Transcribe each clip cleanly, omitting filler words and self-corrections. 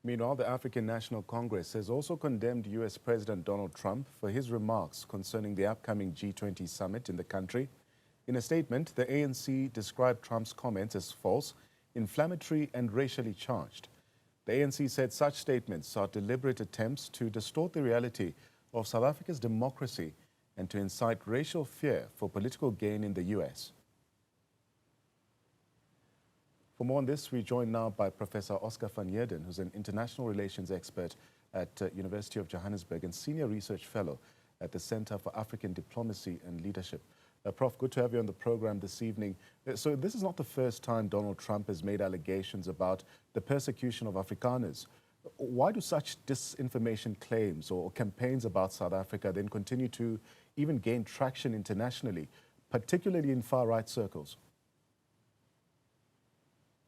Meanwhile, the African National Congress has also condemned U.S. President Donald Trump for his remarks concerning the upcoming G20 summit in the country. In a statement, the ANC described Trump's comments as false, inflammatory and racially charged. The ANC said such statements are deliberate attempts to distort the reality of South Africa's democracy and to incite racial fear for political gain in the U.S. For more on this, we're joined now by Professor Oscar van Heerden, who's an international relations expert at University of Johannesburg and senior research fellow at the Center for African Diplomacy and Leadership. Prof, good to have you on the program this evening. So this is not the first time Donald Trump has made allegations about the persecution of Afrikaners. Why do such disinformation claims or campaigns about South Africa then continue to even gain traction internationally, particularly in far-right circles?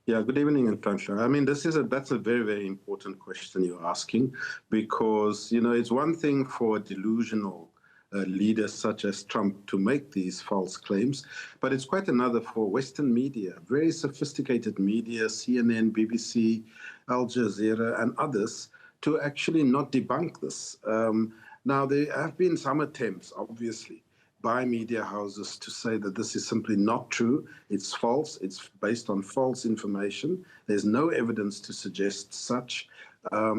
Yeah, good evening, Nkansha. I mean, that's a very, very important question you're asking, because, it's one thing for delusional leaders such as Trump to make these false claims, but it's quite another for Western media, very sophisticated media, CNN, BBC, Al Jazeera, and others, to actually not debunk this. Now, there have been some attempts, obviously, by media houses to say that this is simply not true. It's false. It's based on false information. There's no evidence to suggest such,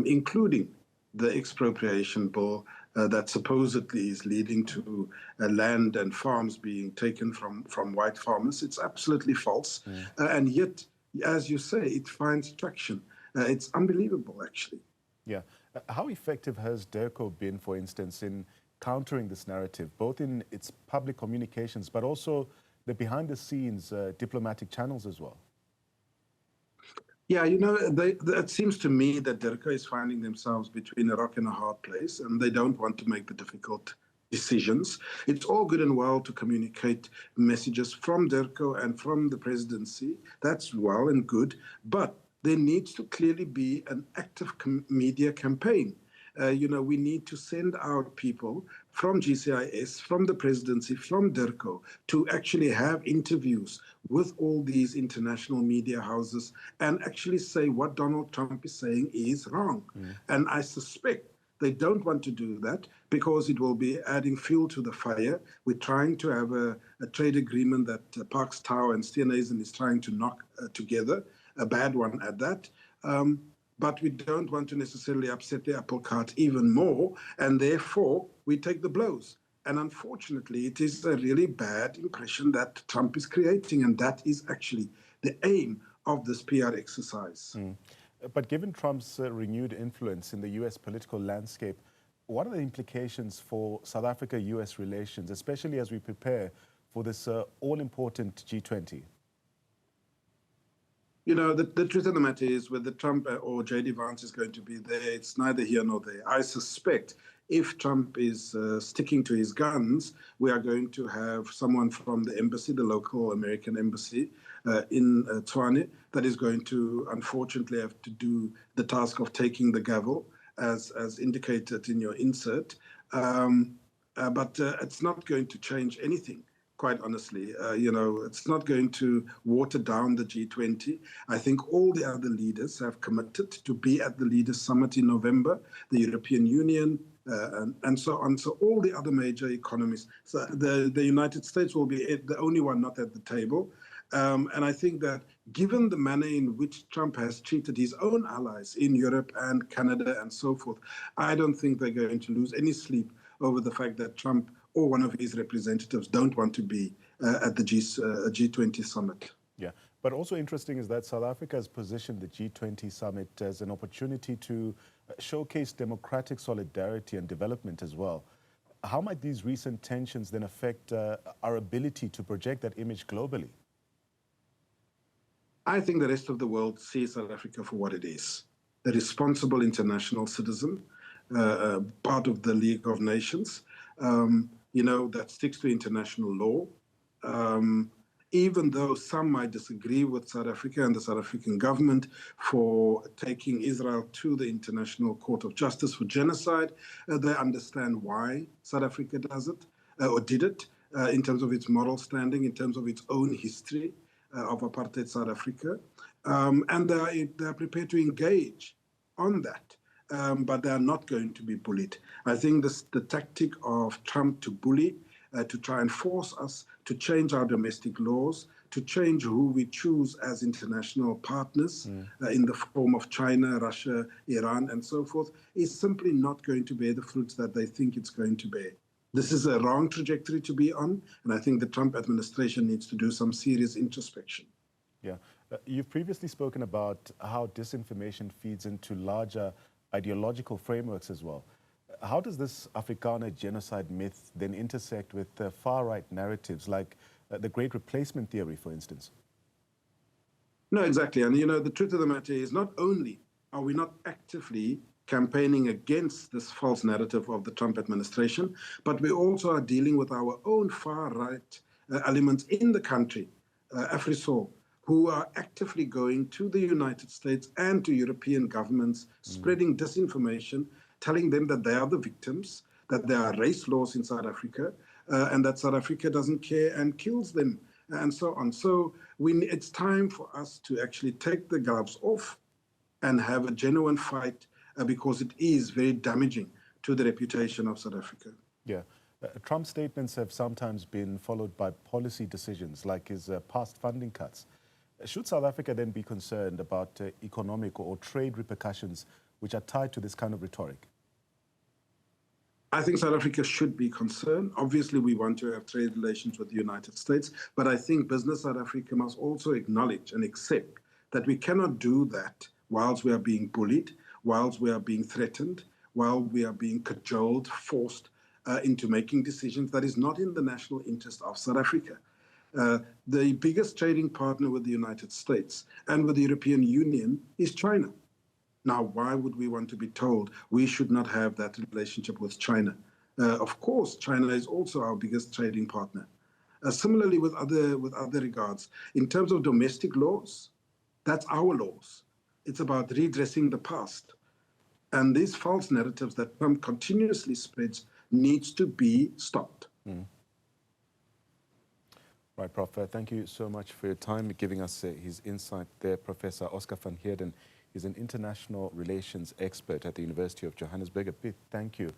including the expropriation bill that supposedly is leading to land and farms being taken from white farmers. It's absolutely false. And yet, as you say, it finds traction. It's unbelievable, actually. Yeah. How effective has DIRCO been, for instance, in countering this narrative, both in its public communications, but also the behind-the-scenes diplomatic channels as well? Yeah, it seems to me that DIRCO is finding themselves between a rock and a hard place, and they don't want to make the difficult decisions. It's all good and well to communicate messages from DIRCO and from the presidency. That's well and good, but there needs to clearly be an active media campaign. We need to send out people from GCIS, from the presidency, from DIRCO, to actually have interviews with all these international media houses and actually say what Donald Trump is saying is wrong. And I suspect they don't want to do that because it will be adding fuel to the fire. We're trying to have a trade agreement that Parks Tau and Steenhuisen is trying to knock together, a bad one at that. But we don't want to necessarily upset the apple cart even more, and therefore we take the blows. And unfortunately, it is a really bad impression that Trump is creating, and that is actually the aim of this PR exercise. But given Trump's renewed influence in the U.S. political landscape, what are the implications for South Africa-U.S. relations, especially as we prepare for this all-important G20? The truth of the matter is whether Trump or J.D. Vance is going to be there, it's neither here nor there. I suspect if Trump is sticking to his guns, we are going to have someone from the embassy, the local American embassy in Tshwane, that is going to unfortunately have to do the task of taking the gavel, as indicated in your insert. But it's not going to change anything. Quite honestly, it's not going to water down the G20. I think all the other leaders have committed to be at the Leaders Summit in November, the European Union, and so on. So all the other major economies. So the United States will be the only one not at the table. And I think that given the manner in which Trump has treated his own allies in Europe and Canada and so forth, I don't think they're going to lose any sleep over the fact that Trump or one of his representatives don't want to be at the G20 summit. Yeah, but also interesting is that South Africa has positioned the G20 summit as an opportunity to showcase democratic solidarity and development as well. How might these recent tensions then affect our ability to project that image globally? I think the rest of the world sees South Africa for what it is, a responsible international citizen, part of the League of Nations, that sticks to international law. Even though some might disagree with South Africa and the South African government for taking Israel to the International Court of Justice for genocide, they understand why South Africa does it, or did it, in terms of its moral standing, in terms of its own history of apartheid South Africa. And they are prepared to engage on that. But they are not going to be bullied. I think the tactic of Trump to bully, to try and force us to change our domestic laws, to change who we choose as international partners in the form of China, Russia, Iran, and so forth, is simply not going to bear the fruits that they think it's going to bear. This is a wrong trajectory to be on, and I think the Trump administration needs to do some serious introspection. Yeah. You've previously spoken about how disinformation feeds into larger ideological frameworks as well. How does this Afrikaner genocide myth then intersect with far-right narratives like the Great Replacement Theory, for instance? No, exactly. And, the truth of the matter is not only are we not actively campaigning against this false narrative of the Trump administration, but we also are dealing with our own far-right elements in the country, AfriSol, who are actively going to the United States and to European governments, spreading disinformation, telling them that they are the victims, that there are race laws in South Africa, and that South Africa doesn't care and kills them, and so on. So it's time for us to actually take the gloves off and have a genuine fight, because it is very damaging to the reputation of South Africa. Yeah. Trump's statements have sometimes been followed by policy decisions like his past funding cuts. Should South Africa then be concerned about economic or trade repercussions which are tied to this kind of rhetoric? I think South Africa should be concerned. Obviously, we want to have trade relations with the United States, but I think Business South Africa must also acknowledge and accept that we cannot do that whilst we are being bullied, whilst we are being threatened, while we are being cajoled, forced into making decisions that is not in the national interest of South Africa. The biggest trading partner with the United States and with the European Union is China. Now, why would we want to be told we should not have that relationship with China? Of course, China is also our biggest trading partner. Similarly, with other regards, in terms of domestic laws, that's our laws. It's about redressing the past. And these false narratives that Trump continuously spreads needs to be stopped. Right, Prof. Thank you so much for your time, giving us his insight there. Professor Oscar van Heerden is an international relations expert at the University of Johannesburg. A big thank you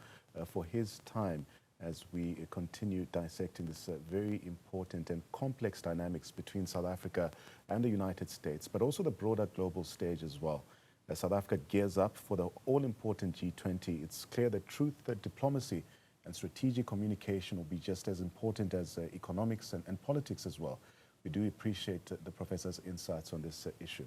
for his time as we continue dissecting this very important and complex dynamics between South Africa and the United States, but also the broader global stage as well. As South Africa gears up for the all-important G20, it's clear that truth, that diplomacy, and strategic communication will be just as important as economics and politics as well. We do appreciate the professor's insights on this issue.